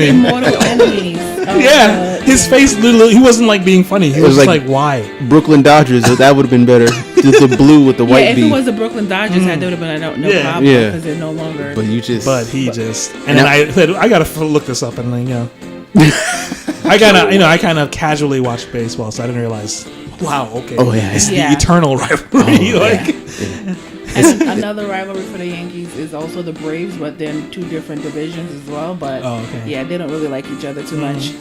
Immortal enemies. Yeah, his face literally, he wasn't like being funny. He was like, why? Brooklyn Dodgers, that would have been better. Just the blue with the white if beat. it was the Brooklyn Dodgers, that would have been no problem because they're no longer. But he just. And then I said, I gotta look this up, and then I kind of casually watched baseball, so I didn't realize. Wow, okay. Oh yeah, it's the eternal rivalry. And another rivalry for the Yankees is also the Braves, but they're in two different divisions as well. But they don't really like each other too much.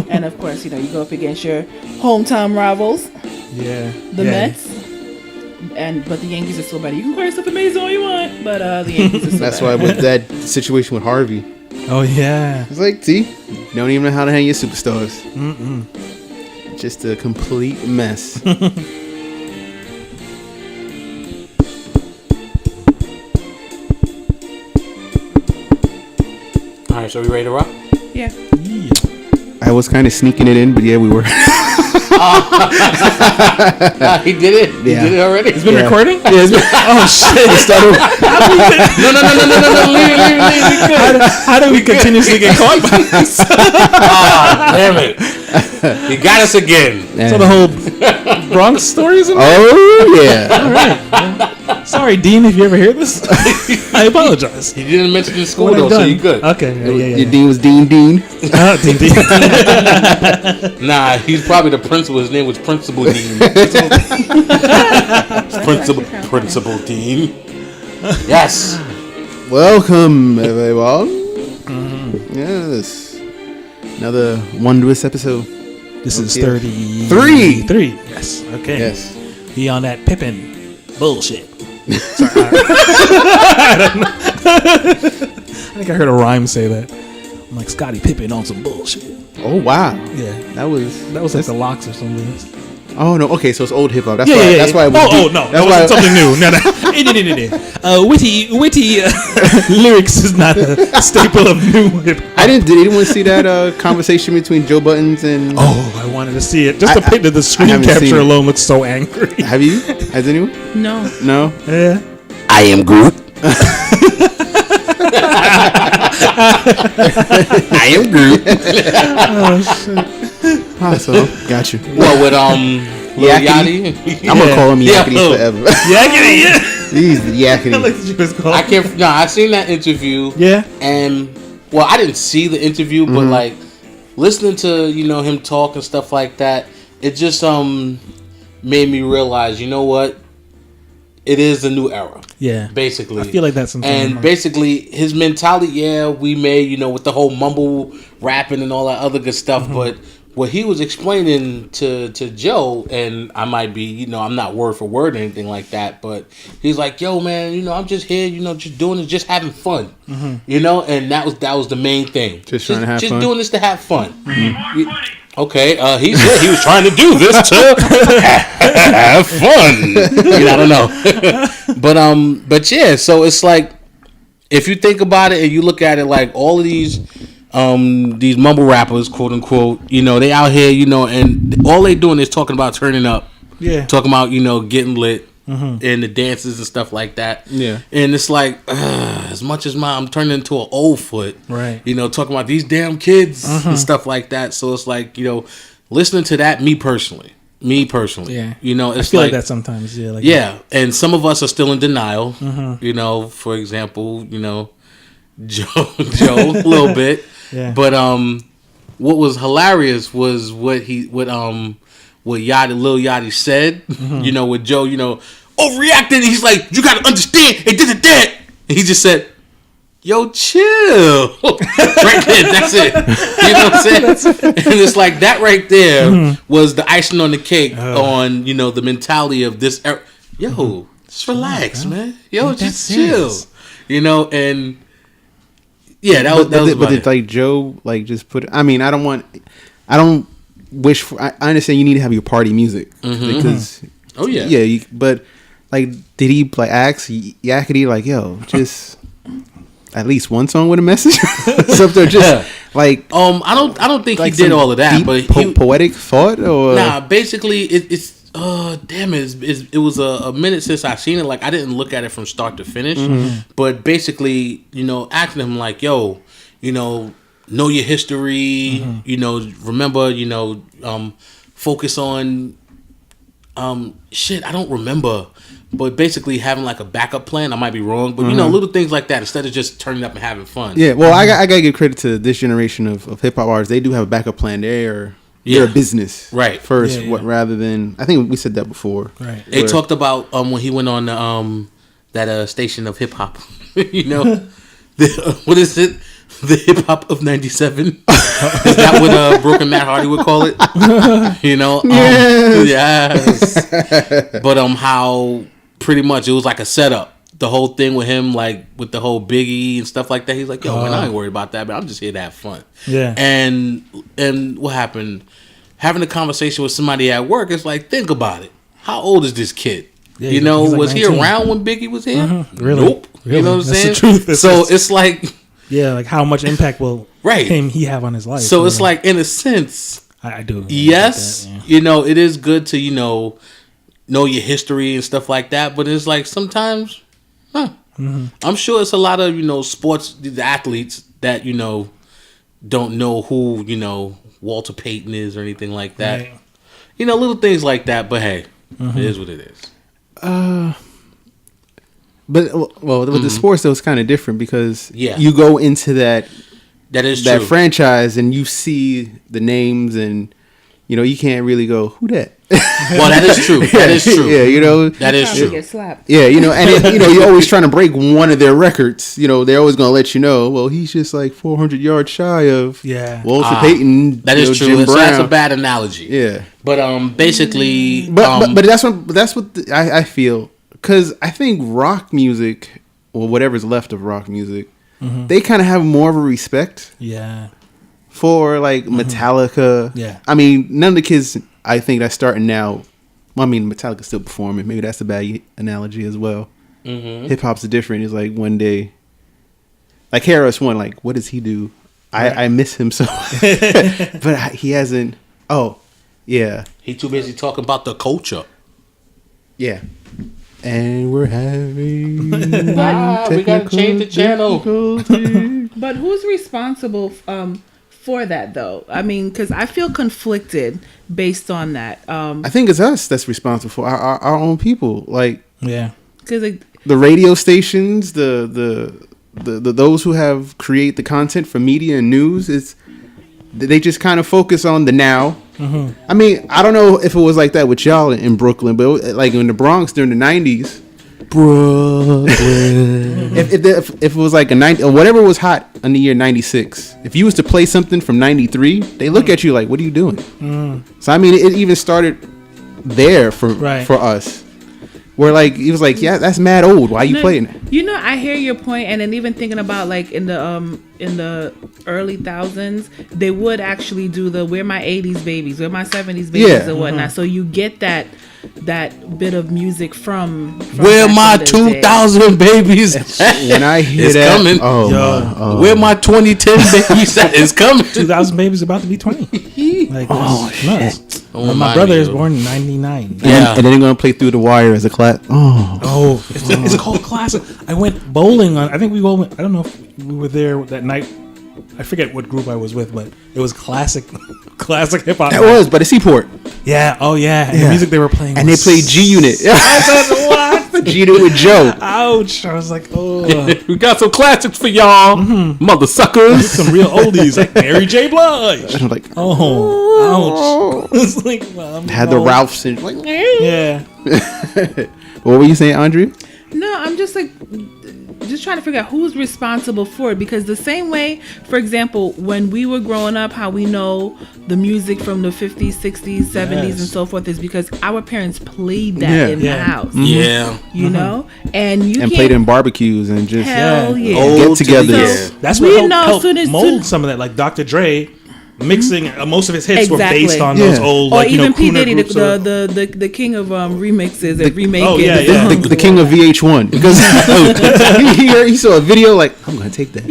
And of course, you go up against your hometown rivals. Yeah. The Mets. But the Yankees are still better. You can call yourself amazing all you want, but the Yankees are still That's better. why with that situation with Harvey. Oh yeah. It's like, see, you don't even know how to hang your superstars. Just a complete mess. All right, so we ready to rock? Yeah. I was kind of sneaking it in, but yeah, we were. He did it. He did it already. It's been recording. Yeah, it's been, oh shit! No. Leave. How do we continuously get caught by this? Damn it! You got us again. So the whole Bronx stories. Oh yeah. All right. Sorry, Dean, if you ever hear this, I apologize. He didn't mention the school though, so you good. Okay. Yeah. Your dean was Dean. Dean. Nah, he's probably the principal. His name was Principal Dean. Principal Dean. Yes. Welcome, everyone. Yes. Another wondrous episode. This is 33. Yes. Okay. Yes. He on that Pippin bullshit. Sorry, I think I heard a rhyme say that. I'm like Scottie Pippen on some bullshit. Oh wow. Yeah. That was like the Locks or something. Oh no. Okay, so it's old hip hop. That's That's why. It was no. That wasn't something new. No. Witty lyrics is not a staple of new hip hop. Did anyone see that conversation between Joe Buttons and? Oh, I wanted to see it. Just the picture, the screen capture alone looks so angry. Have you? Has anyone? No. Yeah. I am Groot. I am Groot. Oh shit. So got you. What with Lil Yachty? I'm gonna call him Yakety forever. Yakety, yeah. He's the Yakety. I can't. No, I seen that interview. Yeah. And I didn't see the interview, but like listening to him talk and stuff like that, it just made me realize, you know what? It is a new era. Yeah. Basically. I feel like that's something. And basically his mentality, we made, with the whole mumble rapping and all that other good stuff, but what he was explaining to Joe, and I might be, I'm not word for word or anything like that, but he's like, yo man, I'm just here, just doing this, just having fun. And that was the main thing. Just trying to have fun. Just doing this to have fun. Okay, he said he was trying to do this to have fun. I don't know. But yeah, so it's like, if you think about it and you look at it like all of these mumble rappers, quote unquote, they out here, and all they doing is talking about turning up. Yeah. Talking about, getting lit. And the dances and stuff like that. Yeah. And it's like, as much as I'm turning into an old foot. Right. Talking about these damn kids and stuff like that. So it's like, listening to that, me personally. Yeah. It's I feel like that sometimes. Yeah. Yeah. And some of us are still in denial. For example, Joe a little bit. Yeah. But what was hilarious was what Lil Yachty said, with Joe, overreacted. He's like, you gotta understand, it did that. And he just said, yo, chill. Right there, that's it. You know what I'm saying? And it's like that right there was the icing on the cake on, the mentality of this era. Yo, just relax, man. Yo, just chill. And yeah, that was but it's like Joe, like just put. I mean, I don't wish for. I understand you need to have your party music because. Oh yeah. Yeah, but like, did he like ask Yakety like, yo, just at least one song with a message? Something just like. I don't think like he did all of that, but poetic thought or. Nah, basically it's. Damn it! It was a minute since I seen it. Like I didn't look at it from start to finish, but basically, asking him like, "Yo, know your history. You know, remember. You know, focus on shit. I don't remember. But basically having like a backup plan, I might be wrong, but you know, little things like that instead of just turning up and having fun. Yeah, well, I gotta give credit to this generation of hip hop artists. They do have a backup plan. They're a business first, rather than, I think we said that before. Right. They talked about when he went on that station of hip hop. You know, what is it? The hip hop of '97. Is that what Broken Matt Hardy would call it? You know, yes. But how pretty much it was like a setup. The whole thing with him, like with the whole Biggie and stuff like that. He's like, yo, man, I ain't worried about that, but I'm just here to have fun. Yeah. And what happened? Having a conversation with somebody at work, it's like, think about it. How old is this kid? Yeah, you know, like was 19. He around when Biggie was here? Really? Nope. Really? You know what I'm saying? That's the truth. So it's like, yeah, like how much impact will he have on his life? So it's like, in a sense, I do. Yes, like that, you know, it is good to, you know your history and stuff like that, but it's like sometimes, I'm sure it's a lot of, you know, sports, the athletes that, you know, don't know who, you know, Walter Payton is or anything like that. Right. You know, little things like that, but hey, it is what it is. But with the sports, though, it's kind of different because you go into that franchise and you see the names and, you know, you can't really go, who that? Well, that is true. That is true. Yeah, you know. That is true. Get slapped. Yeah, you know, and you know, you're always trying to break one of their records. You know, they're always going to let you know, well, he's just like 400 yards shy of Walter Payton. That is true. So that's a bad analogy. Yeah. But basically, but that's what I feel, because I think rock music, or whatever's left of rock music, they kind of have more of a respect. Yeah. For like Metallica. Yeah. I mean, none of the kids, I think, that's starting now. Well, I mean, Metallica's still performing. Maybe that's a bad analogy as well. Hip hop's different. It's like one day, like KRS-One, like what does he do? I miss him so, but he hasn't. Oh, yeah. He too busy talking about the culture. Yeah. And we're having we gotta change the channel. But who's responsible for that, though? I mean, because I feel conflicted based on that. I think it's us that's responsible for our own people. Like, yeah, because the radio stations, the those who have create the content for media and news, they just kind of focus on the now. I mean, I don't know if it was like that with y'all in Brooklyn, but like in the Bronx during the 90s, Brooklyn. if it was like a 90 or whatever was hot in the year 96, if you was to play something from 93, they look at you like, what are you doing? So I mean, it even started there for us, where like it was like, yeah, that's mad old, why you playing it? You know, I hear your point, and then even thinking about like in the early thousands, they would actually do the "We're my 80s babies, we're my 70s babies" and whatnot. So you get that bit of music from "Where my 2000 babies." When I hear it's that, coming. Where my 2010 babies is coming. 2000 babies about to be 20. Like, shit. My brother is born in 99. Yeah, and then they're gonna play Through the Wire as a class. It's called classic. I went bowling on. I think we all. I don't know if we were there that night. I forget what group I was with, but it was classic hip hop. It was, but a Seaport. Yeah. Oh yeah. And the music they were playing. And they played G Unit. I said what? G Unit with Joe. Ouch! I was like, oh. We got some classics for y'all, mother suckers. Some real oldies like Mary J. Blige. And I'm like, ouch. It's like, well, had the Ralphs and like, yeah. What were you saying, Andrea? No, I'm just like, just trying to figure out who's responsible for it, because the same way, for example, when we were growing up, how we know the music from the 50s, 60s, 70s and so forth is because our parents played that in the house. You know, and played in barbecues and just get together. So that's what helped mold some of that, like Dr. Dre. Mixing most of his hits were based on those old, like, or even P. Diddy, the king of remixes and remaking. The king of VH1, because he saw a video like, I'm gonna take that.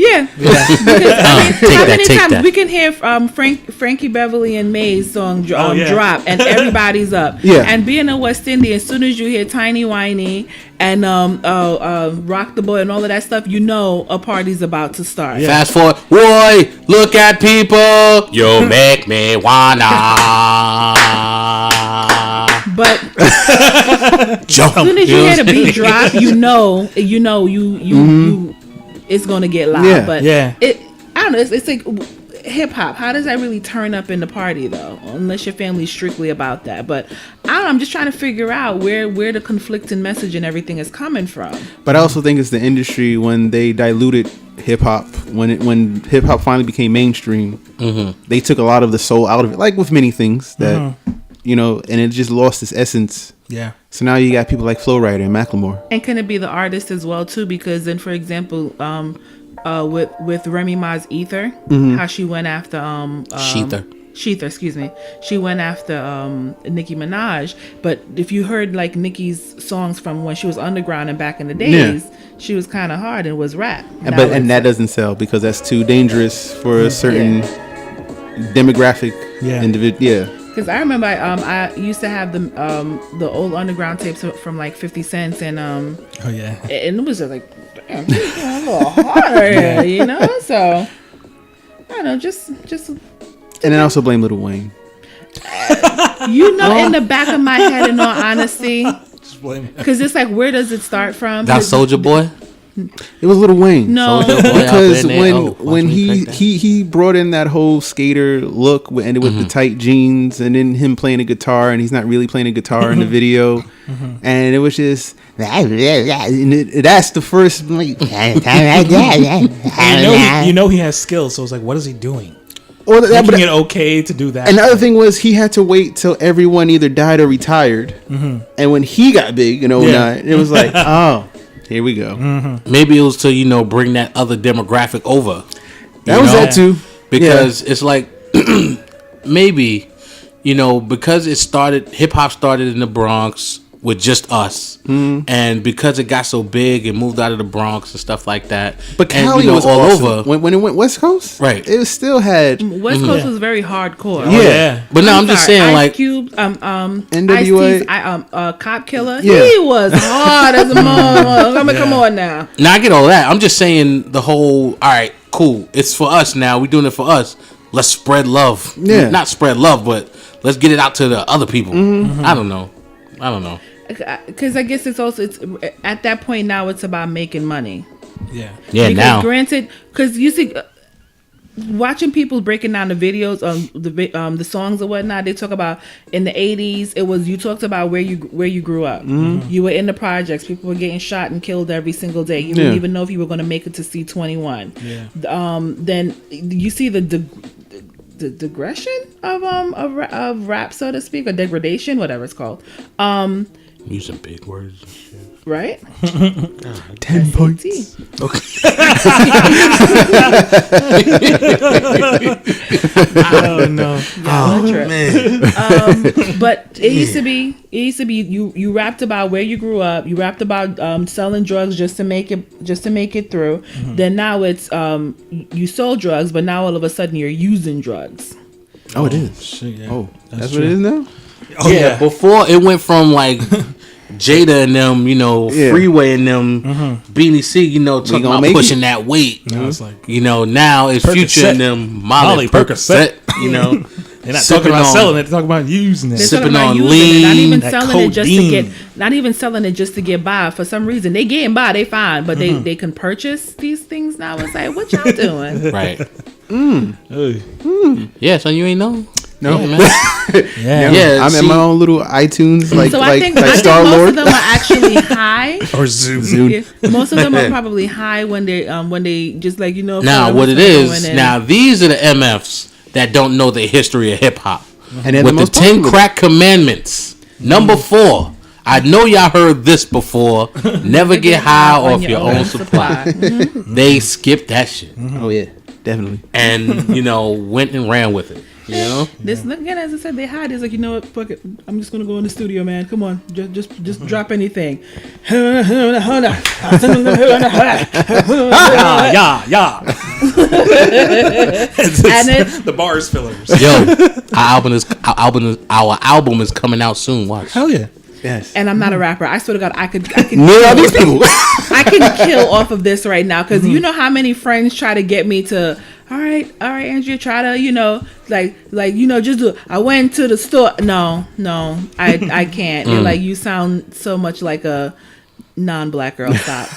How many times we can hear Frankie Beverly and May's song drop and everybody's up. And being a West Indian, as soon as you hear Tiny Whiny and Rock the Boy and all of that stuff, you know a party's about to start. Yeah. Fast forward, boy, look at people, you make me wanna. But as soon as you hear the beat drop, you know, it's gonna get loud. Yeah. But yeah, I don't know. It's like hip hop. How does that really turn up in the party though? Unless your family's strictly about that. But I don't know. I'm just trying to figure out where the conflicting message and everything is coming from. But I also think it's the industry when they diluted hip hop. When hip hop finally became mainstream, they took a lot of the soul out of it. Like with many things that you know, and it just lost its essence. Yeah. So now you got people like Flo Rida and Macklemore. And can it be the artist as well too? Because then, for example, with Remy Ma's Ether, how she went after Sheether, excuse me. She went after Nicki Minaj. But if you heard like Nicki's songs from when she was underground and back in the days, she was kind of hard and was rap. And that doesn't sell because that's too dangerous for a certain demographic individual. Yeah. Because I remember I used to have the old underground tapes from like 50 Cent and and it was just like, damn, this is a little harder, you know. So I don't know, just. And then also blame Lil Wayne. You know, in the back of my head, in all honesty, just blame it. because it's like, where does it start from? That Soulja Boy. It was Lil Wayne. No, because when he brought in that whole skater look and it with the tight jeans and then him playing a guitar and he's not really playing a guitar in the video, and it was just that's the first like, you know he has skills, so it's like, what is he doing? Well, making it okay to do that. And the other thing was he had to wait till everyone either died or retired, and when he got big in 09, it was like, oh. Here we go. Maybe it was to, bring that other demographic over. That was that too. Because it's like, maybe, because hip hop started in the Bronx with just us. And because it got so big and moved out of the Bronx and stuff like that. But Cali was all over. When it went West Coast, right? It still had West Coast was very hardcore. Yeah. But no, I'm just saying, Ice like Cube, NWA, Cop Killer. Yeah. He was hard as a motherfucker. Come on now. Now I get all that. I'm just saying the whole. All right, cool. It's for us now. We're doing it for us. Let's spread love. Yeah. Not spread love, but let's get it out to the other people. I don't know. Because I guess it's at that point now it's about making money. Yeah. Because now, granted, because you see, watching people breaking down the videos the songs or whatnot, they talk about in the 80s. It was, you talked about where you grew up. You were in the projects. People were getting shot and killed every single day. You didn't even know if you were going to make it to C21. Then you see the digression of rap, so to speak, or degradation, whatever it's called. Using big words, right? 10 points. Okay. Oh no! Man. But it used to be you rapped about where you grew up. You rapped about selling drugs just to make it through. Then now it's you sold drugs, but now all of a sudden you're using drugs. Oh, it is. Shit, yeah. Oh, that's what it is now. Oh yeah. Before it went from like Jada and them, Freeway and them, Beanie C, talking about pushing that weight. It's like, now it's Percocet. Future and them, Molly Percocet. They're not talking about selling it; they're talking about using it. Sipping on lean, not even that selling it just to codeine. not even selling it just to get by. For some reason, they getting by, they fine, but they can purchase these things now. It's like, what y'all doing? Right. Hey. Yeah, so you ain't know. No, man. Yeah. I'm in my own little iTunes, like I think Star most Lord. of them are actually high. Or Zoom. Yeah, most of them are probably high when they just like Now what it is? Now these are the MFs that don't know the history of hip hop. And they're with the 10 popular. crack commandments, number 4. I know y'all heard this before. Never get high off your own supply. They skipped that shit. Oh yeah, definitely. And went and ran with it. This again, as I said, they hide. It's like, you know what? Fuck it. I'm just gonna go in the studio, man. Come on, just drop anything. Yeah. And the bars fillers. Yo, our album is coming out soon. Watch. Hell yeah. Yes. And I'm not a rapper. I swear to God, I could Near all these people. I can kill off of this right now because you know how many friends try to get me to. All right, Andrea, try to, just do it. I went to the store. No, I can't. They're like, you sound so much like a non-black girl. Stop.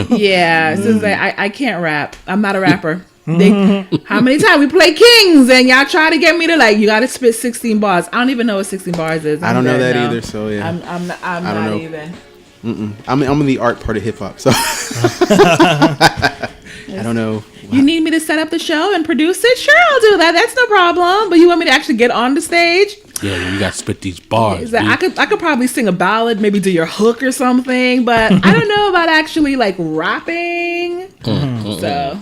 Yeah, so it's like, I can't rap. I'm not a rapper. How many times we play Kings and y'all try to get me to you got to spit 16 bars. I don't even know what 16 bars is. I don't know that either. So yeah, I'm not even. I'm in the art part of hip hop, so I don't know. You need me to set up the show and produce it? Sure, I'll do that. That's no problem. But you want me to actually get on the stage? Yeah, you got to spit these bars. I could probably sing a ballad, maybe do your hook or something, but I don't know about actually rapping. So.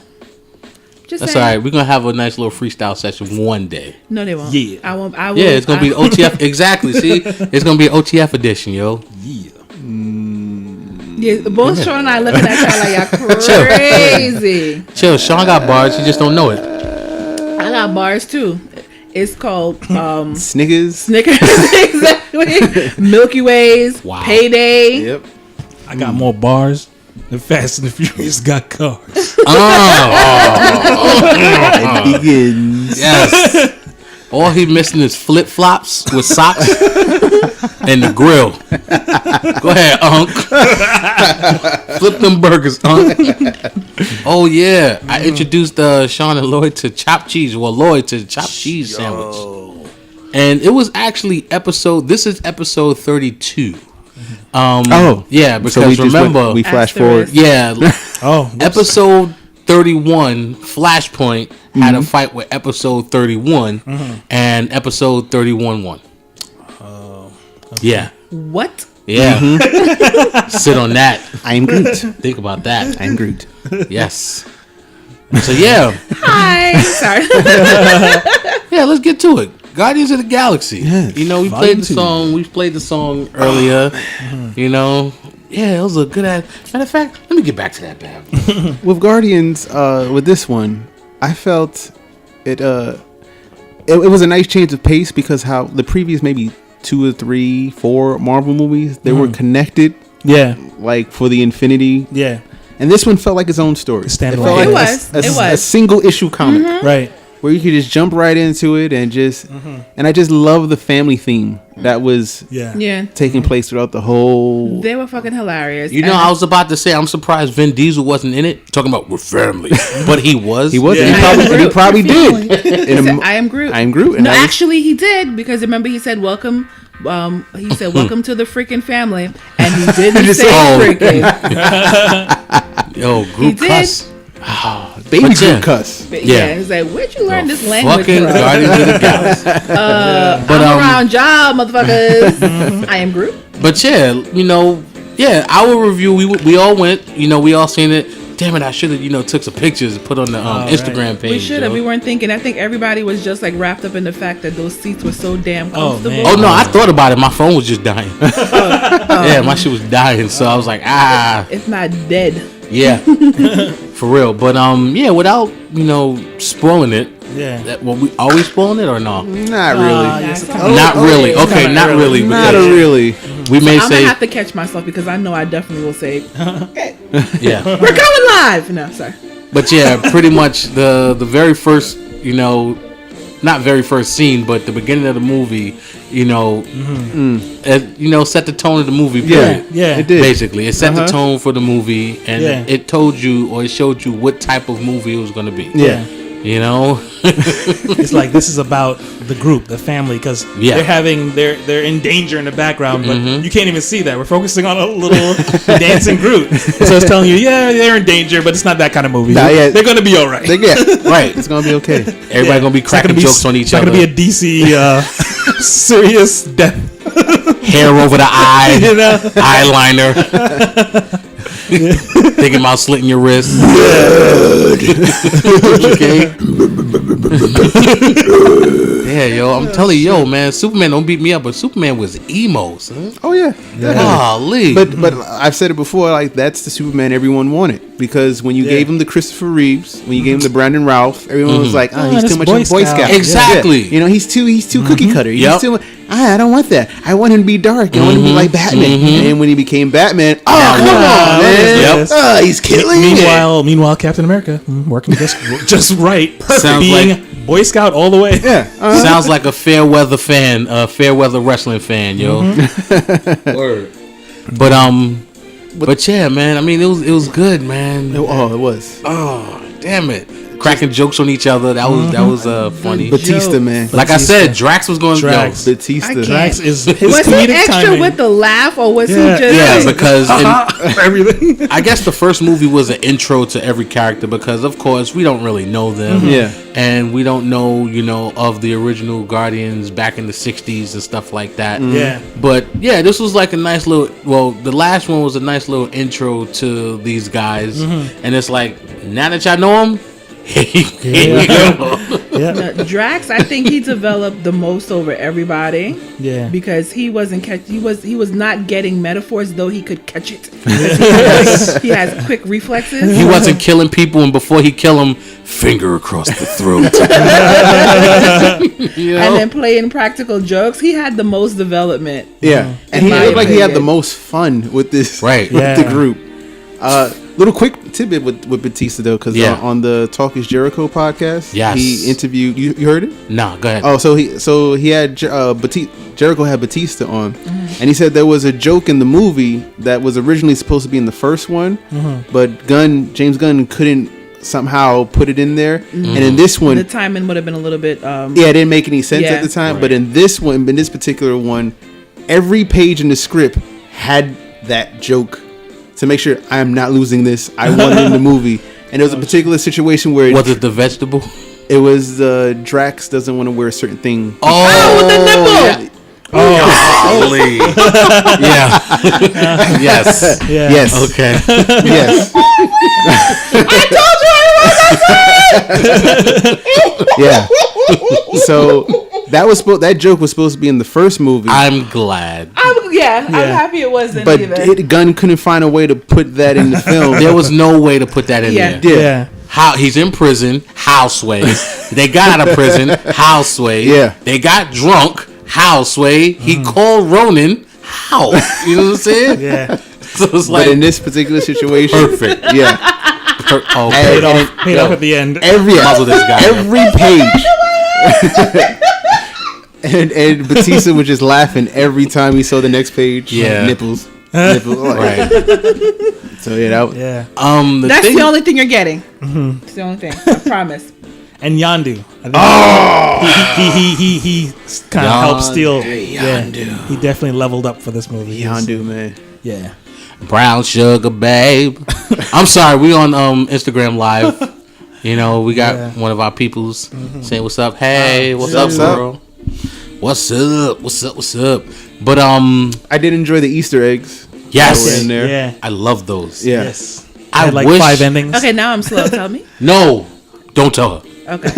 That's all right. We're gonna have a nice little freestyle session one day. No, they won't. Yeah, I won't. Yeah, it's gonna be OTF. Exactly. See, it's gonna be an OTF edition, yo. Yeah. Yeah, both Shaun and I looking at y'all like y'all crazy. Chill. Shaun got bars. He just don't know it. I got bars too. It's called Snickers. Exactly. Milky Ways. Wow. Payday. Yep. I got more bars. The Fast and the Furious got cars. It begins. Yes. All he missing is flip flops with socks and the grill. Go ahead, Unc. Flip them burgers, Unc. Oh yeah, I introduced Shaun and Lloyd to chopped cheese. Well, Lloyd to chopped cheese sandwich, and it was actually This is episode 32. Yeah, because so remember we flash forward. Yeah. Episode 31 Flashpoint had a fight with episode 31 and episode 31 won. Yeah. What? Yeah. Sit on that. I am Groot. Think about that. I am Groot. Yes. So yeah. Hi. Sorry. Yeah, let's get to it. Guardians of the Galaxy. Yes. We played the song. We played the song earlier. Yeah, it was a good ass. Matter of fact, let me get back to that bad. With Guardians, with this one, I felt it was a nice change of pace because how the previous maybe 2 or 3, 4 Marvel movies, they were connected. Yeah. For the Infinity. Yeah. And this one felt like its own story. Standalone. It was a single issue comic. Right. Where you could just jump right into it and just and I just love the family theme that was taking place throughout the whole. They were fucking hilarious. I was about to say I'm surprised Vin Diesel wasn't in it. Talking about we're family, but he was. He was. Yeah. He probably did. I am Groot. I am Groot. No, actually he did because remember he said welcome. He said welcome to the freaking family, and he didn't say freaking. Yo, Groot cuss. Baby Groot cuss. Yeah, he's like, where'd you learn this language fucking from? Guardians of the Galaxy. I'm around y'all, motherfuckers. I am Groot. But our review, we all went, we all seen it. Damn it, I should have, took some pictures and put on the Instagram page. We should have. We weren't thinking. I think everybody was just wrapped up in the fact that those seats were so damn comfortable. Oh no, I thought about it. My phone was just dying. Yeah, my shit was dying. So I was like, it's not dead. Yeah, for real. But without spoiling it. Yeah. We always spoiling it or no? Not really. Not really. Okay, not really. Not really. We may I'm say. gonna have to catch myself because I know I definitely will say. Yeah. We're going live. No, sorry. But yeah, pretty much the very first, not very first scene, but the beginning of the movie, set the tone of the movie. Yeah, it did. Basically, it set the tone for the movie, and it told you or it showed you what type of movie it was going to be. Yeah. It's like this is about the group, the family, because they're in danger in the background, but you can't even see that. We're focusing on a little dancing group, so it's telling you, they're in danger, but it's not that kind of movie. They're gonna be all right. Right. It's gonna be okay. Everybody gonna be cracking jokes on each other. It's not gonna be a DC serious death. Hair over the eye, eyeliner. Thinking about slitting your wrist. Okay. Yeah, yo, I'm telling you, yo, man, Superman don't beat me up, but Superman was emo, son. Oh yeah. Golly. But I've said it before, like that's the Superman everyone wanted, because when you gave him the Christopher Reeves, when you gave him the Brandon Routh, everyone was like, oh, he's too much of a Boy Scout. Exactly. Yeah. You know, he's too cookie cutter. He's too. I don't want that. I want him to be dark. I want him to be like Batman. And when he became Batman, come on, man. He's killing it. Meanwhile, Captain America working just right. Sounds being like Boy Scout all the way. Yeah. Sounds like a fair weather fan, a fair weather wrestling fan, yo. Word. But yeah, man. I mean, it was good, man. It was. Oh, damn it. Cracking jokes on each other. That was funny. Batista, man. Like I said, Drax was going. Batista. Drax is his was comedic he extra timing. with the laugh, or was he just because everything? I guess the first movie was an intro to every character, because of course we don't really know them. And we don't know, of the original Guardians back in the 60s and stuff like that. But yeah, this was like a nice little. Well, the last one was a nice little intro to these guys, and it's like, now that y'all know them. Drax, I think he developed the most over everybody. Yeah, because he wasn't he was not getting metaphors, though he could catch it. He has quick reflexes. He wasn't killing people, and before he kill them, finger across the throat. And then playing practical jokes. He had the most development. Yeah, and he looked like he had the most fun with this. With the group. Little quick tidbit with Batista though, because on the Talk Is Jericho podcast, he interviewed. You heard it? Nah, go ahead. Oh, so he had Jericho had Batista on, and he said there was a joke in the movie that was originally supposed to be in the first one, but James Gunn couldn't somehow put it in there, and in this one, the timing would have been a little bit. It didn't make any sense at the time, but in this particular one, every page in the script had that joke. To make sure I am not losing this, I want it in the movie. And there was a particular situation where was it the vegetable? It was Drax doesn't want to wear a certain thing. With the nipple. Holy. Yes. Yes. Okay. Yes. I told you I Yeah. So that joke was supposed to be in the first movie. I'm glad. I'm happy it wasn't. But Gunn couldn't find a way to put that in the film. There was no way to put that in there. Yeah. How he's in prison, houseway. They got out of prison, houseway. Yeah. They got drunk, houseway. He called Ronan, how? You know what I'm saying? Yeah. So it's like, but in this particular situation, perfect. Yeah. Paid off at the end. Every page. And Batista was just laughing every time he saw the next page. Yeah. Nipples. Right. So that's the only thing you're getting. It's the only thing. I promise. And Yondu. He kind of helped steal. Yondu. He definitely leveled up for this movie. Yondu, man. Yeah. Brown sugar, babe. I'm sorry, we on Instagram Live. We got one of our peoples saying what's up. Hey, what's up, girl? What's up? But I did enjoy the Easter eggs. Yes, that were in there. Yeah. I love those. Yeah. Yes. I had like wish, 5 endings. Okay, now I'm slow. Tell me. No, don't tell her. Okay.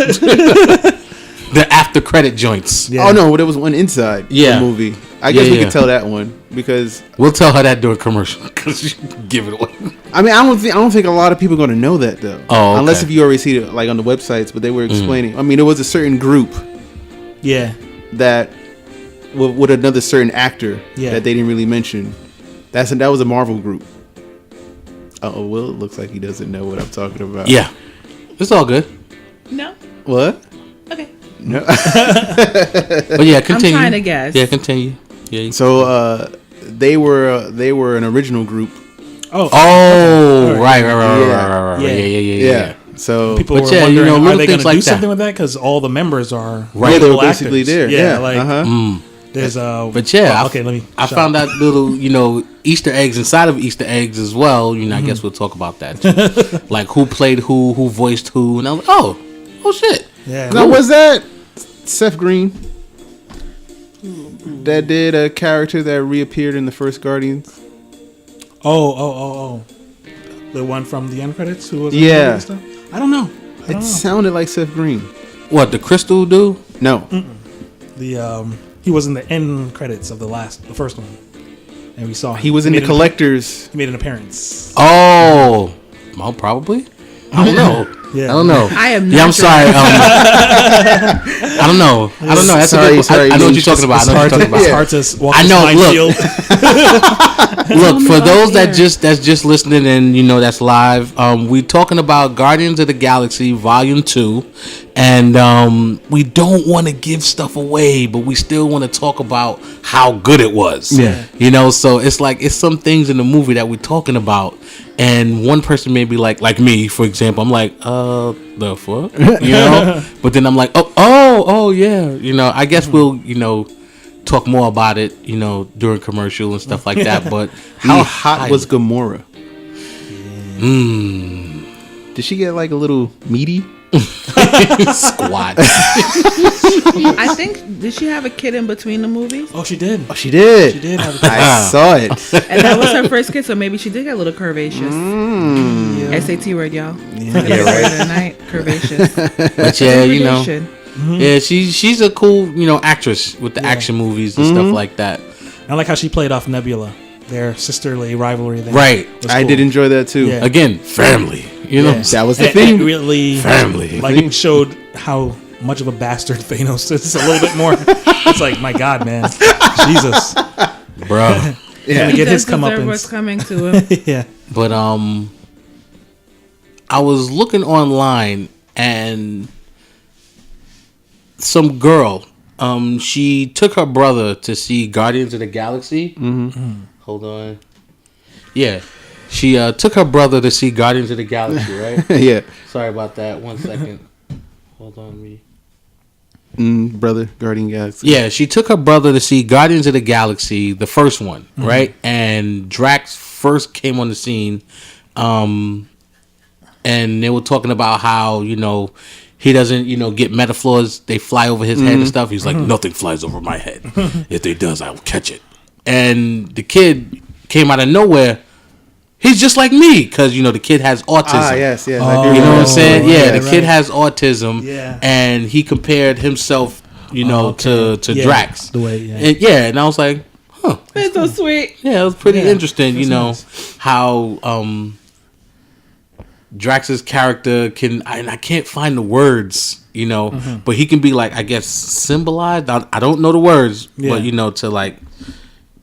The after credit joints. Yeah. Oh no, there was one inside the movie. I guess we could tell that one because we'll tell her that during commercial because you give it away. I mean, I don't think a lot of people are going to know that though. Oh, okay. Unless if you already see it like on the websites, but they were explaining. I mean, there was a certain group. Yeah. That with another certain actor that they didn't really mention. That was a Marvel group. Oh, Will, it looks like he doesn't know what I'm talking about. Yeah, it's all good. No. What? Okay. No. But yeah, continue. I'm trying to guess. Yeah, continue. Yeah. So they were an original group. Oh, right. Yeah. So people were wondering, are they going to do something with that? Because all the members are they were basically there. Yeah. There's but okay, let me. I found out little, Easter eggs inside of Easter eggs as well. I guess we'll talk about that. Like who played who voiced who, and I was like, oh shit. Yeah. Now was that Seth Green that did a character that reappeared in the first Guardians? Oh. The one from the end credits who was I don't know. It sounded like Seth Green. What, the crystal dude? No. He was in the end credits of the first one, and we saw him. He was in the collectors. He made an appearance. Oh, well, probably. I don't know. Yeah. I don't know. I am. Yeah, I'm sorry. I don't know. That's sorry. I know what you're talking about. It's hard to walk this minefield. Look, for those that's just listening and that's live, we talking about Guardians of the Galaxy Volume 2, and we don't want to give stuff away, but we still want to talk about how good it was. Yeah. So it's some things in the movie that we're talking about, and one person may be like me, for example, I'm like, the fuck? But then I'm like, oh yeah, I guess we'll talk more about it, during commercial and stuff like that. But how hot was Gamora? Did she get like a little meaty? Squat. I think, did she have a kid in between the movies? Oh, she did. She did. She did have a kid. I saw it. And that was her first kid, so maybe she did get a little curvaceous. Yeah. SAT word, y'all. Yeah, right. Tonight, curvaceous. But yeah, yeah, she's a cool, actress with the action movies and stuff like that. I like how she played off Nebula, their sisterly rivalry there. Right. Cool. I did enjoy that too. Yeah. Again, family. That was the And thing. it really Family. it showed how much of a bastard Thanos is a little bit more. It's like, my God, man. Jesus. Bro. Yeah. He Get his does deserve comeuppance. what's coming to him. Yeah. But I was looking online and some girl, she took her brother to see Guardians of the Galaxy. Hold on. Yeah. She took her brother to see Guardians of the Galaxy, right? Yeah. Sorry about that. 1 second. Hold on, me. Brother, Guardian Galaxy. Yeah, she took her brother to see Guardians of the Galaxy, the first one, right? And Drax first came on the scene, and they were talking about how, he doesn't, get metaphors. They fly over his head and stuff. He's like, nothing flies over my head. If it does, I will catch it. And the kid came out of nowhere. He's just like me, because the kid has autism. Yes. You know what I'm saying? Yeah, the kid has autism, Yeah. and he compared himself, to Drax. The way, And I was like, huh, It's so sweet. yeah, it was pretty interesting. Nice. How Drax's character can, and I can't find the words, but he can be like, I guess, symbolized. I don't know the words, but to like.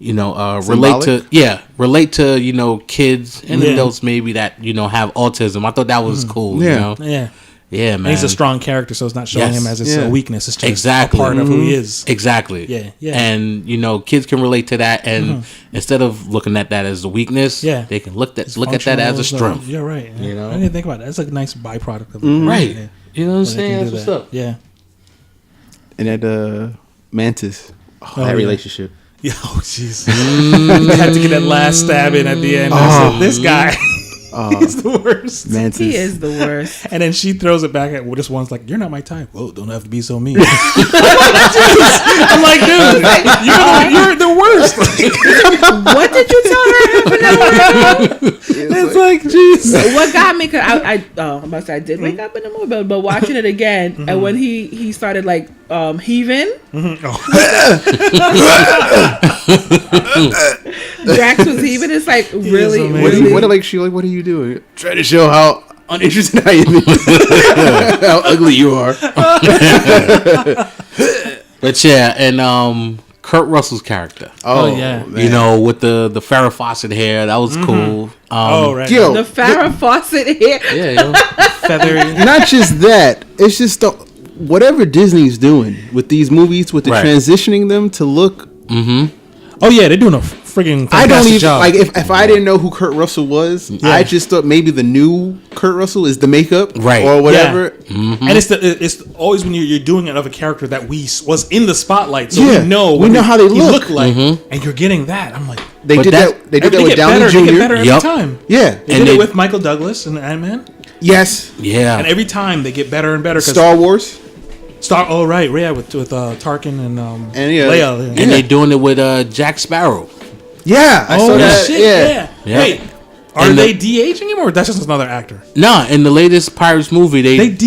Relate to kids and adults maybe that have autism. I thought that was cool. Yeah, man. And he's a strong character, so it's not showing him as a weakness. It's just a part of who he is. Exactly. Yeah. And kids can relate to that, and instead of looking at that as a weakness, they can look at that as a strength. You're right. I didn't think about that. That's a nice byproduct of it. Right. Yeah. You know what I'm saying? That's what's up. Yeah. And that Mantis, that relationship. Yeah, oh jeez. They had to get that last stab in at the end. I said, this guy, he's the worst. Mantis. He is the worst. And then she throws it back at this one's like, you're not my type. Whoa, don't have to be so mean. I'm like, dude, you're the worst. What did you tell her half an hour ago? It's like, jeez. What got me? Cause I did wake up in the movie, but watching it again, and when he started like heaving, Drax was heaving. It's like really. What are you doing? Trying to show how uninterested I am, how ugly you are. But yeah, and Kurt Russell's character. Oh yeah, man. With the Farrah Fawcett hair, that was cool. Right. Yo, the Farrah Fawcett hair. Yeah, feathery. Not just that. It's just whatever Disney's doing with these movies, with the transitioning them to look. Oh yeah, they're doing a friggin' fantastic I don't even job. like if I didn't know who Kurt Russell was, I just thought maybe the new Kurt Russell is the makeup, right, or whatever. Yeah. And it's always when you're doing it of a character that was in the spotlight, so we know how they look like, and you're getting that. I'm like, they did that with Downey Jr. They get better every time. Yeah, they did it with Michael Douglas and Ant-Man. Yes, yeah, and every time they get better and better. Star Wars. Oh right, yeah, with Tarkin and Leia, and they're doing it with Jack Sparrow. Yeah, I saw that. Shit, yeah. Wait, are they de-aging him, or that's just another actor? Nah, in the latest Pirates movie,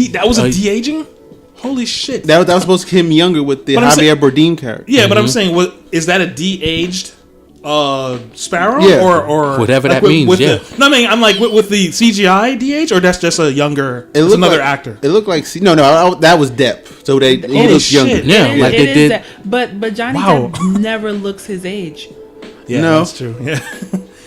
that was a de-aging. Holy shit! That was supposed to get him younger with the Javier Bardem character. Yeah, but I'm saying, is that a de-aged Sparrow? Yeah. or whatever like that means. I'm like with the CGI de-age, or that's just a younger. It's another actor. It looked like that was Depp. So he looks younger. Yeah, like they did. That. But Johnny Depp never looks his age. Yeah, that's true. Yeah.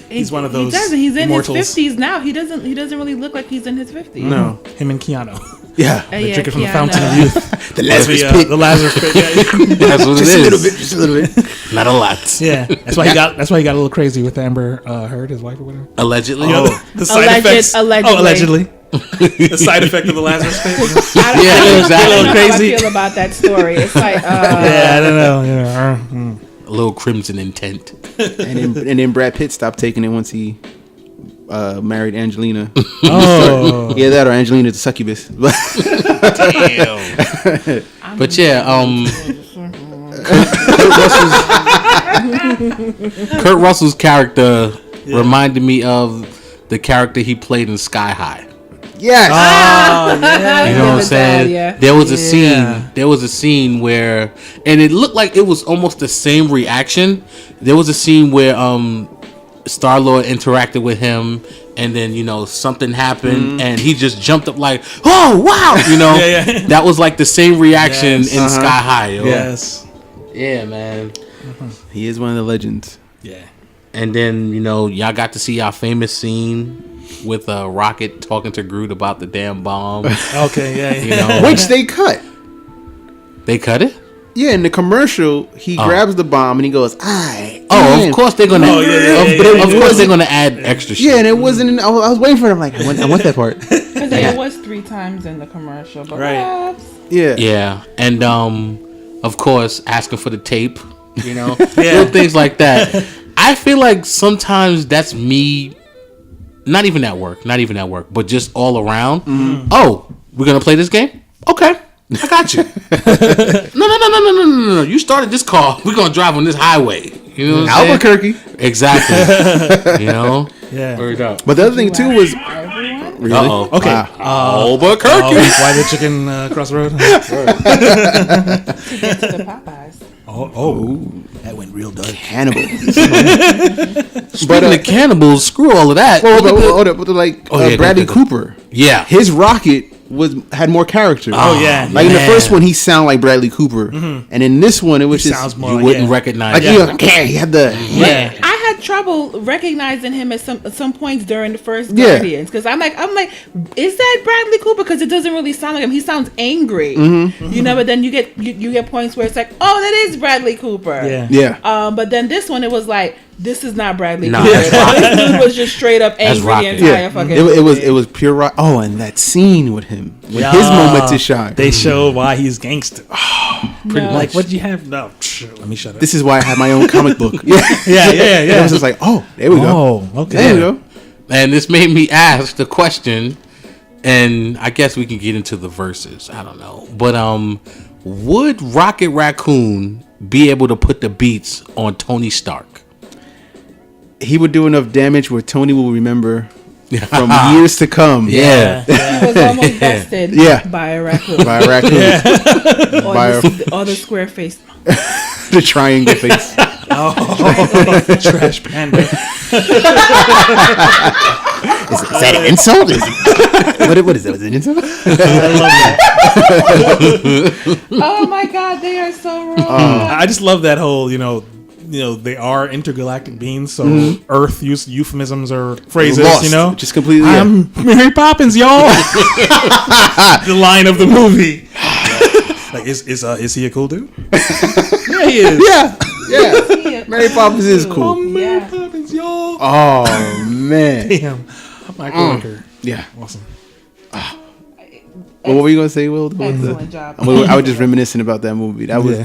He's one of those. He doesn't. He's in immortals. his 50s now. He doesn't really look like he's in his 50s. No, him and Keanu. Yeah, they drinking from the fountain of youth. The Lazarus pit. The Lazarus pit. Yeah. That's what just it is. Just a little bit. Not a lot. Yeah, that's why he got a little crazy with Amber Heard, his wife or whatever. Allegedly. The side effects. Allegedly. The side effect of the Lazarus pit. I don't know how I feel about that story. It's like, I don't know. A little crimson intent. And then Brad Pitt stopped taking it once he married Angelina. Oh, yeah, that or Angelina the succubus. Damn. But yeah, Kurt Russell's character reminded me of the character he played in Sky High. Yes. You know what I'm saying? There was a scene. There was a scene where, and it looked like it was almost the same reaction. There was a scene where Star-Lord interacted with him, and then something happened, and he just jumped up like, "Oh wow!" That was like the same reaction in Sky High. Yo. Yes. Yeah, man. He is one of the legends. Yeah. And then y'all got to see our famous scene with Rocket talking to Groot about the damn bomb. Okay, yeah. Which they cut. They cut it? Yeah, in the commercial, he grabs the bomb and he goes, "I." Oh, of course they're gonna. Of course they're gonna add extra shit. Yeah, and it wasn't. I was waiting for it. I'm like, I want that part. Because it was 3 times in the commercial, but perhaps. Yeah. Yeah, and of course, asking for the tape. Little things like that. I feel like sometimes that's me. Not even at work, but just all around. Mm-hmm. Oh, we're gonna play this game? Okay, I got you. No. You started this car. We're gonna drive on this highway. You know what I'm saying? Albuquerque. Exactly. Yeah. Word up. But the other thing too was Really? Uh-oh. Okay. Albuquerque. Why the chicken cross the road? To get to the Popeyes. Oh, that went real dark. Cannibal. Speaking of cannibals, screw all of that. Bradley Cooper. Yeah. His rocket had more character. Oh yeah. Like in the first one, he sounded like Bradley Cooper, and in this one, it was just sounds more you wouldn't recognize. he had the I had trouble recognizing him at some points during the first Guardians because I'm like, is that Bradley Cooper? Because it doesn't really sound like him. He sounds angry, But then you get points where it's like, oh, that is Bradley Cooper. Yeah. But then this one, it was like, this is not Bradley Nah, Cooper. that's This dude was just straight up angry the entire fucking. It was pure rock. Oh, and that scene with him, with his moment to shine. They show why he's gangster. Pretty much. Like, what did you have? No, let me shut up. This is why I had my own comic book. Yeah. I was just like, oh, there we go. Oh, okay. There we go. And this made me ask the question, and I guess we can get into the verses. I don't know, but would Rocket Raccoon be able to put the beats on Tony Stark? He would do enough damage where Tony will remember from years to come. Yeah. He was almost bested by a raccoon. Or the square face. The triangle face. Trash panda. Is that an insult? What is that? Is it an insult? Oh my God, they are so wrong. I just love that whole, they are intergalactic beings, so Earth use euphemisms or phrases, Lost, just completely. I'm Mary Poppins, y'all. The line of the movie. Like, is he a cool dude? Yeah, he is. Yeah. Mary Poppins is cool. Mary Poppins, y'all. Oh man. Damn. My coworker. Yeah. Awesome. What were you gonna say, Will? Excellent job. I was just reminiscing about that movie. That was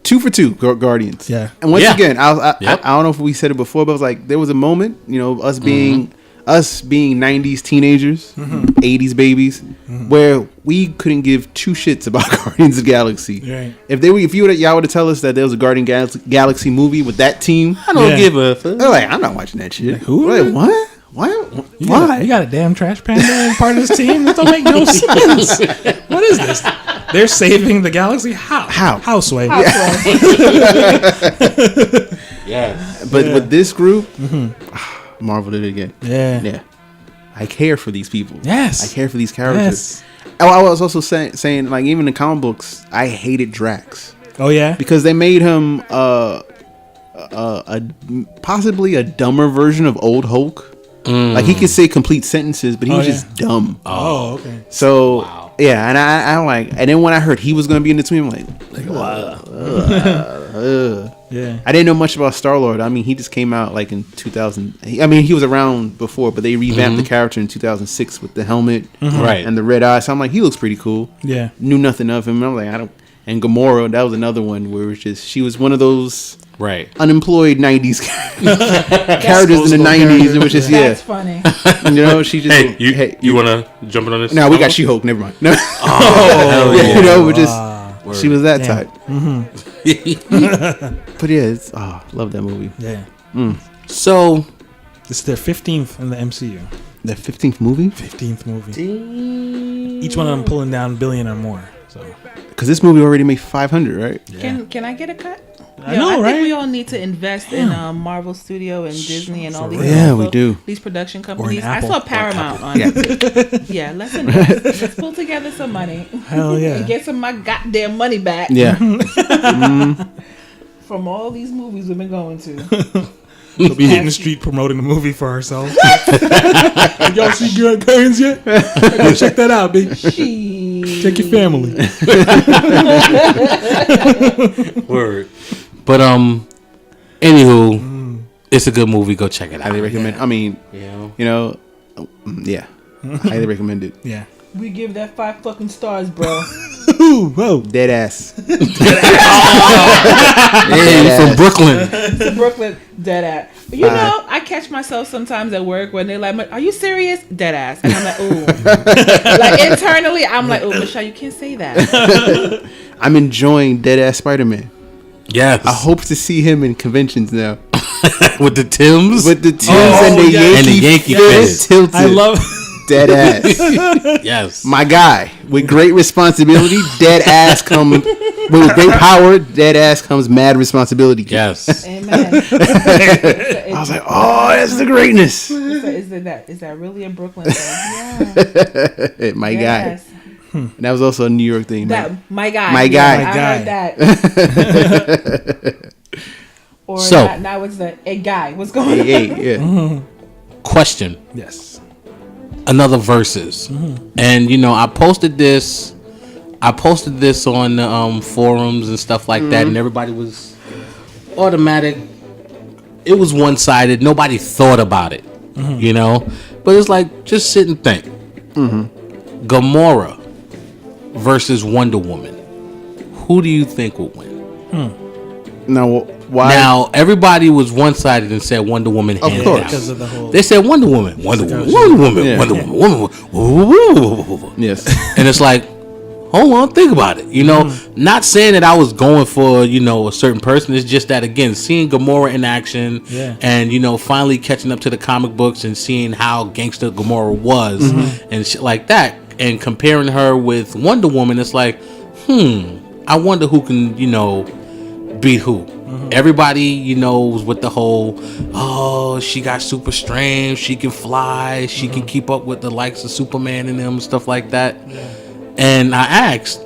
2 for 2 Guardians. Yeah. And once again, I don't know if we said it before, but it was like there was a moment, us being 90s teenagers, 80s babies, where we couldn't give 2 shits about Guardians of the Galaxy. Right. If y'all would have tell us that there was a Guardian Galaxy movie with that team, I don't give a fuck. They're like, I'm not watching that shit. Like, who? Like, what? What? Why? You got a damn trash panda as part of this team? That don't make no sense. What is this? They're saving the galaxy? How? Houseway. Yeah. But with this group, Marvel did it again. Yeah. I care for these people. Yes. I care for these characters. Yes. I was also saying, like, even in the comic books, I hated Drax. Oh, yeah? Because they made him possibly a dumber version of old Hulk. Like, he could say complete sentences, but he was just dumb. Oh, okay. So, yeah, and I like, and then when I heard he was going to be in the team, I'm like yeah. I didn't know much about Star-Lord. I mean, he just came out like in 2000. I mean, he was around before, but they revamped the character in 2006 with the helmet and the red eyes. So I'm like, he looks pretty cool. Yeah. Knew nothing of him. I'm like, I don't. And Gamora, that was another one where it was just, she was one of those unemployed 90s characters in the 90s. It was just, That's funny. You know, she just. Hey, you want to jump in on this? No, we got She-Hulk. Never mind. No. Oh, you know, but just. She was that type. But yeah, it's love that movie. Yeah. So this is their 15th in the MCU. The 15th movie? 15th movie. Each one of them pulling down $1 billion or more. So because this movie already made 500, right? Yeah. Can I get a cut? I know, right? I think we all need to invest in Marvel Studio and Disney and all these. Yeah, we do. These production companies. I Apple. saw Paramount on it. Yeah, let's invest. Let's pull together some money. Hell yeah. And get some of my goddamn money back. Yeah. From all these movies we've been going to. We'll be hitting the street promoting the movie for ourselves. Y'all see Good Guns yet? Go check that out, baby. Check your family. Word. But anywho, it's a good movie. Go check it out. Highly recommend. I mean, you know, highly recommend it. Yeah. We give that 5 fucking stars, bro. Ooh, whoa. Dead ass. Hey, from Brooklyn. Brooklyn, dead ass. But you know, I catch myself sometimes at work when they're like, "Are you serious?" Dead ass, and I'm like, "Ooh." Like internally, I'm like, "Oh, Michelle, you can't say that." I'm enjoying Dead Ass Spider-Man. Yes. I hope to see him in conventions now. With the Timbs? With the Timbs and the Yankee fist tilted. I love dead ass. Yes. My guy. With great responsibility, dead ass comes with great power, dead ass comes mad responsibility. Yes. Amen. I was like, oh, that's the greatness. Is that really a Brooklyn thing? Yeah. My guy. And that was also a New York thing. My guy. My guy. I heard that. Or so, now it's a guy. What's going on? Yeah. Question. Yes. Another versus. And you know, I posted this on the forums and stuff like that, and everybody was automatic. It was one-sided. Nobody thought about it. You know? But it's like, just sit and think. Gamora versus Wonder Woman. Who do you think would win? Now, why? Now, everybody was one-sided and said Wonder Woman. Of course. Because of the whole... They said Wonder Woman. Yes. And it's like, hold on, think about it. You know, not saying that I was going for, you know, a certain person. It's just that, again, seeing Gamora in action and, you know, finally catching up to the comic books and seeing how gangster Gamora was and shit like that, and comparing her with Wonder Woman, it's like, I wonder who can, you know, beat who. Everybody, you know, was with the whole, oh, she got super strength, she can fly, she can keep up with the likes of Superman and them, stuff like that. And I asked,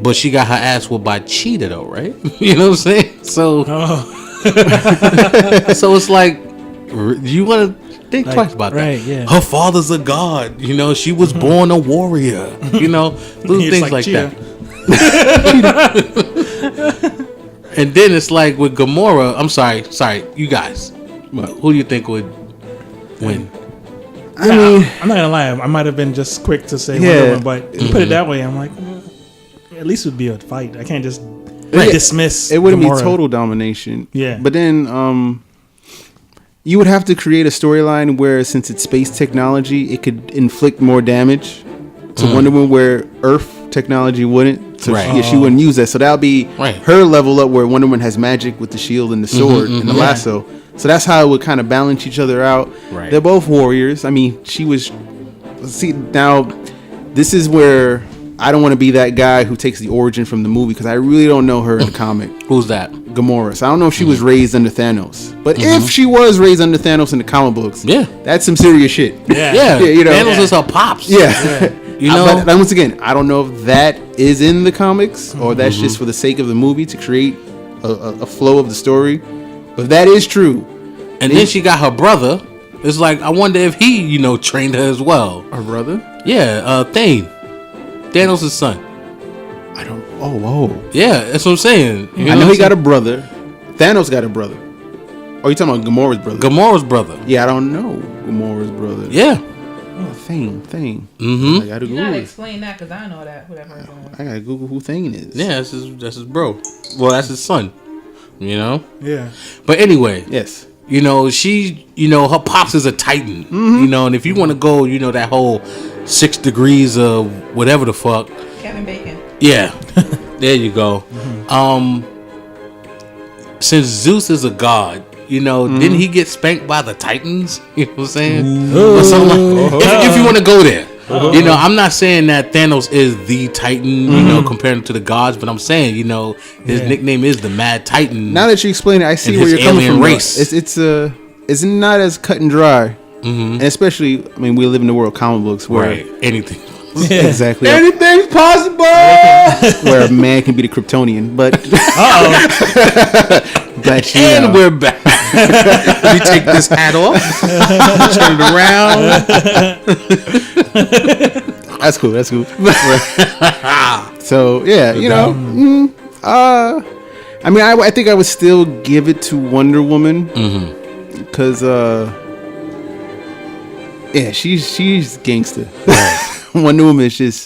but she got her ass whooped by Cheetah though, right? You know what I'm saying? So, so it's like, you want to think twice about that. Yeah. Her father's a god, you know, she was born a warrior, you know, little things like that. And then it's like with Gamora, I'm sorry, you guys. Who do you think would win? I mean, I'm not gonna lie, I might have been just quick to say Wonder Woman, but you put it that way, I'm like, at least it would be a fight. I can't just dismiss. It wouldn't Gamora. be total domination. Yeah. But then you would have to create a storyline where, since it's space technology, it could inflict more damage to Wonder Woman, where Earth technology wouldn't. So she wouldn't use that. So that'll be her level up where Wonder Woman has magic with the shield and the sword and the lasso. So that's how it would kind of balance each other out. Right. They're both warriors. I mean, she was. See, now this is where I don't want to be that guy who takes the origin from the movie because I really don't know her in the comic. Who's that? Gamora. So I don't know if she was raised under Thanos. But if she was raised under Thanos in the comic books, that's some serious shit. Yeah. You know, Thanos is her pops. Yeah. You know, but once again, I don't know if that is in the comics or that's just for the sake of the movie to create a flow of the story. But if that is true. And then she got her brother. It's like, I wonder if he, you know, trained her as well. Her brother? Yeah, Thane. Thanos' son. I don't... Oh, whoa. Yeah, that's what I'm saying. I know he got a brother. Thanos got a brother. Oh, you talking about Gamora's brother? Gamora's brother. Yeah, I don't know Gamora's brother. Yeah. Oh, Thane. Mm-hmm. I gotta Google. You gotta explain that because I know that. I gotta Google who Thane is. Yeah, that's his bro. Well, that's his son. You know? Yeah. But anyway. Yes. You know, her pops is a Titan. You know, and if you want to go, you know, that whole 6 degrees of whatever the fuck. Kevin Bacon. Yeah. There you go. Since Zeus is a god, you know, didn't he get spanked by the Titans? You know what I'm saying? Or something like, if you want to go there. You know, I'm not saying that Thanos is the Titan, you know, compared to the gods, but I'm saying, you know, his nickname is the Mad Titan. Now that you explain it, I see where you're coming from. Race. It's not as cut and dry, and especially, I mean, we live in the world of comic books where anything, exactly, anything's possible. Where a man can be the Kryptonian, but but and we're back. Let me take this hat off. Turn it around. That's cool. So yeah, you know, I mean, I think I would still give it to Wonder Woman because yeah, she's gangster. Wonder Woman is just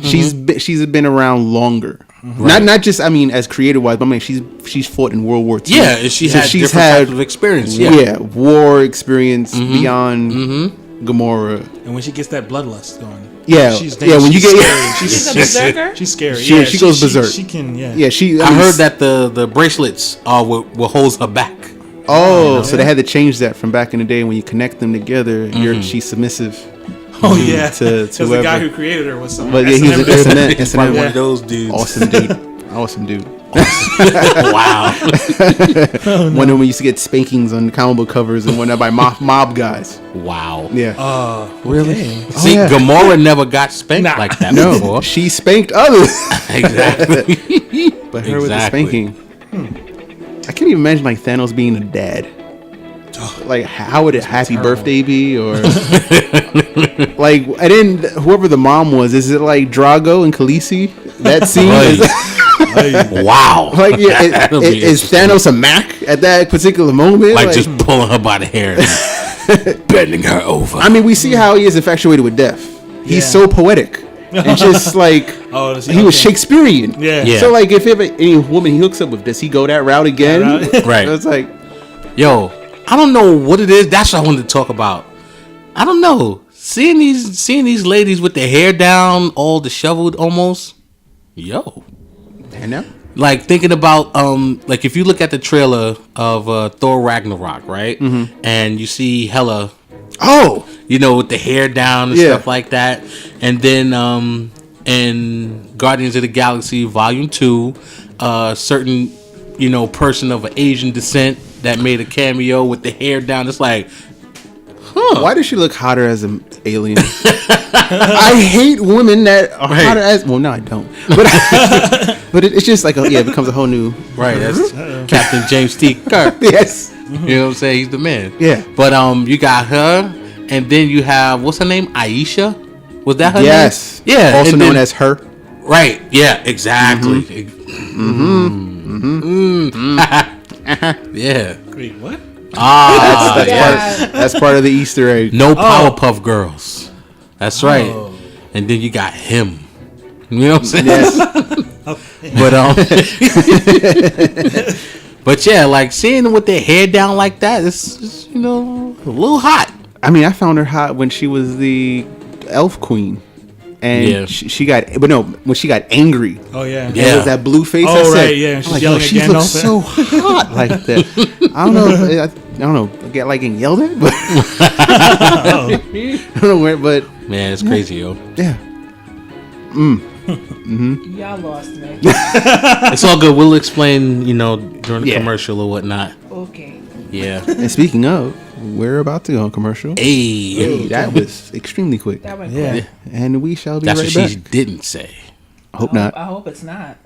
she's been around longer. Not just, I mean, as creative wise, but I mean she's fought in World War II. Yeah, and she's had different types of experience. Yeah, war experience beyond Gamora. And when she gets that bloodlust going, when you get she's a berserker. She's scary. Yeah, she goes berserk. She can, I heard that the bracelets are what holds her back. Oh, so they had to change that from back in the day when you connect them together. She's submissive. Oh yeah, to the guy who created her was something. But yeah, he's an S&M. One of those dudes. Awesome dude. Wow. Wonder Woman used to get spankings on the comic book covers and whatnot by mob guys. Wow. Yeah. Really? Okay. See, Gamora never got spanked like that before. She spanked others. Exactly. But her with the spanking. I can't even imagine like Thanos being a dad. Like, how would a happy birthday be, or like? And then whoever the mom was, is it like Drago and Khaleesi? That scene. Wow. Like, is Thanos a Mac at that particular moment? Like just pulling her by the hair, and bending her over. I mean, we see how he is infatuated with death. He's so poetic. And just like he was Shakespearean. Yeah. So like, if ever any woman he hooks up with, does he go that route again? Right. So it's like, yo. I don't know what it is. That's what I wanted to talk about. I don't know. Seeing these ladies with their hair down, all disheveled almost. Yo. And now? Like thinking about like if you look at the trailer of Thor Ragnarok, right? And you see Hela. Oh, you know, with the hair down and stuff like that. And then in Guardians of the Galaxy Volume 2, certain, you know, person of Asian descent that made a cameo with the hair down. It's like, why does she look hotter as an alien? I hate women that are hotter as. Well, no, I don't. But it's just like it becomes a whole new. Right. That's Captain James T. Kirk. Yes. You know what I'm saying? He's the man. Yeah. But you got her, and then you have what's her name? Aisha. Was that her name? Yes. Yeah. Also known as her. Right. Yeah. Exactly. Yeah. Wait, what? That's part of the Easter egg. No Powerpuff Girls. That's right. And then you got him. You know what I'm saying? Yes. But yeah, like seeing them with their hair down like that, it's you know, a little hot. I mean, I found her hot when she was the elf queen. And she got, but no, when she got angry. Oh yeah, it was that blue face. Oh right, yeah. She's yelling at Gandalf. She looks so hot like that. I don't know. Get like getting yelled at, but I don't know where. But man, it's crazy, yo. Yeah. Y'all lost me. It's all good. We'll explain, during the commercial or whatnot. Okay. Yeah. And speaking of, we're about to go on commercial. Hey, that was extremely quick. That went quick. And we shall be That's right what back. she didn't say. Hope not. I hope it's not.